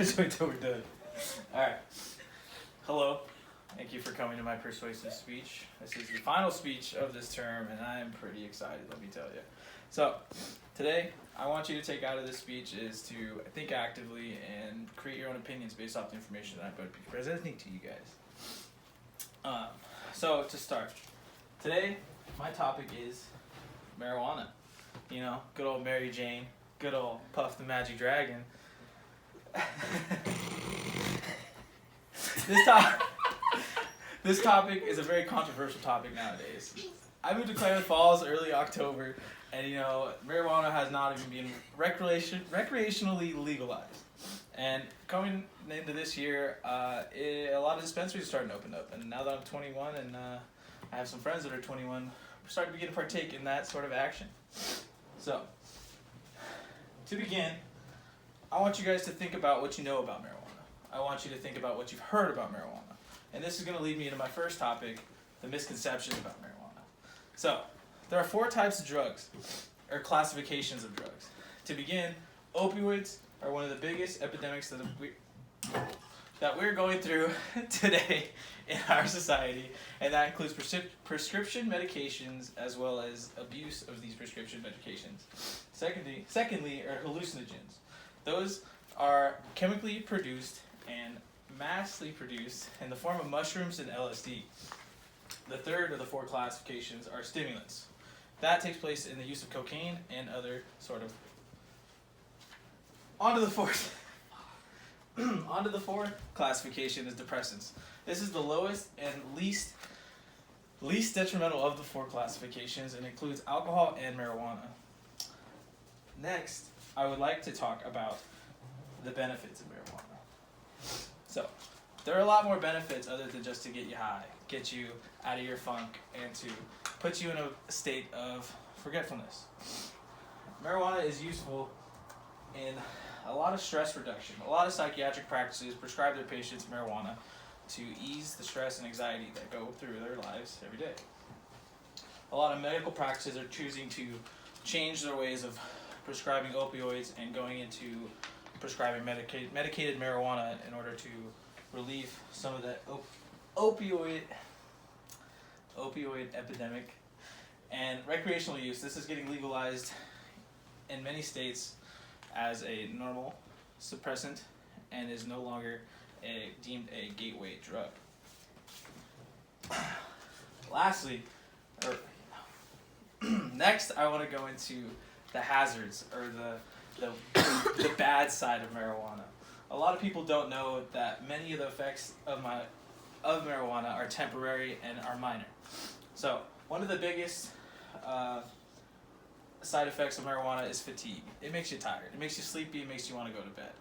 Just wait till we're done. Alright. Hello. Thank you for coming to my persuasive speech. This is the final speech of this term, and I am pretty excited, let me tell you. So, today, I want you to take out of this speech is to think actively and create your own opinions based off the information that I'm going to be presenting to you guys. So, to start, today, my topic is marijuana. You know, good old Mary Jane, good old Puff the Magic Dragon. This topic is a very controversial topic nowadays. I moved to Klamath Falls early October, and you know, marijuana has not even been recreationally legalized. And coming into this year, a lot of dispensaries are starting to open up. And now that I'm 21 and I have some friends that are 21, we're starting to begin to partake in that sort of action. So, to begin, I want you guys to think about what you know about marijuana. I want you to think about what you've heard about marijuana. And this is going to lead me into my first topic, the misconceptions about marijuana. So, there are 4 types of drugs, or classifications of drugs. To begin, opioids are one of the biggest epidemics that we're going through today in our society, and that includes prescription medications as well as abuse of these prescription medications. Secondly, are hallucinogens. Those are chemically produced and massively produced in the form of mushrooms and LSD. The third of the 4 classifications are stimulants. That takes place in the use of cocaine and other sort of. Onto the fourth classification is depressants. This is the lowest and least detrimental of the 4 classifications and includes alcohol and marijuana. Next, I would like to talk about the benefits of marijuana. So, there are a lot more benefits other than just to get you high, get you out of your funk, and to put you in a state of forgetfulness. Marijuana is useful in a lot of stress reduction. A lot of psychiatric practices prescribe their patients marijuana to ease the stress and anxiety that go through their lives every day. A lot of medical practices are choosing to change their ways of prescribing opioids and going into prescribing medicated marijuana in order to relieve some of that opioid epidemic. And recreational use, this is getting legalized in many states as a normal suppressant and is no longer deemed a gateway drug. Lastly, next I want to go into the hazards or the bad side of marijuana. A lot of people don't know that many of the effects of marijuana are temporary and are minor. So, one of the biggest side effects of marijuana is fatigue. It makes you tired. It makes you sleepy. It makes you want to go to bed.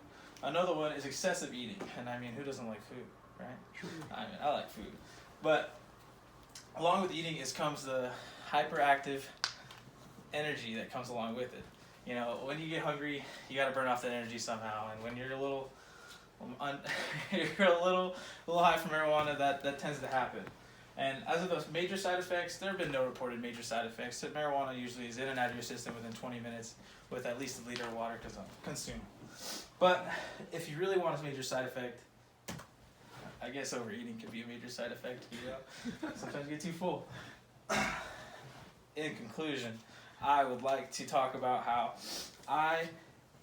Another one is excessive eating. And I mean, who doesn't like food, right? True. I mean, I like food. But along with eating comes the hyperactive energy that comes along with it. You know, when you get hungry, you got to burn off that energy somehow. And when you're a little high from marijuana, that tends to happen. And as of those major side effects, there have been no reported major side effects. So marijuana usually is in and out of your system within 20 minutes with at least a liter of water consumed. But if you really want a major side effect, I guess overeating could be a major side effect. You know, sometimes you get too full. In conclusion, I would like to talk about how I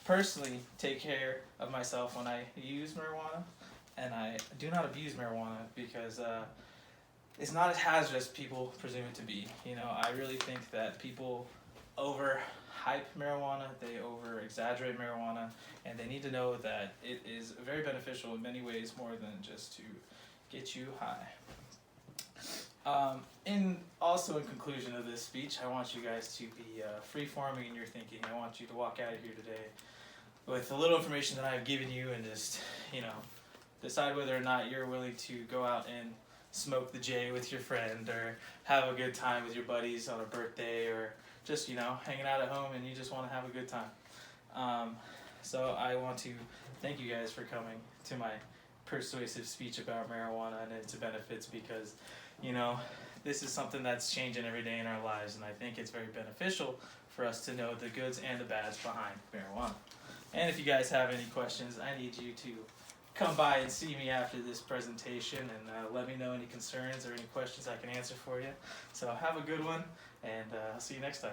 personally take care of myself when I use marijuana, and I do not abuse marijuana because it's not as hazardous as people presume it to be. You know, I really think that people overhype marijuana, they over-exaggerate marijuana, and they need to know that it is very beneficial in many ways more than just to get you high. In conclusion of this speech, I want you guys to be free-forming in your thinking. I want you to walk out of here today with the little information that I have given you and just, you know, decide whether or not you're willing to go out and smoke the J with your friend or have a good time with your buddies on a birthday or just, you know, hanging out at home and you just want to have a good time. So I want to thank you guys for coming to my persuasive speech about marijuana and its benefits because, you know, this is something that's changing every day in our lives, and I think it's very beneficial for us to know the goods and the bads behind marijuana. And if you guys have any questions, I need you to come by and see me after this presentation and let me know any concerns or any questions I can answer for you. So have a good one, and I'll see you next time.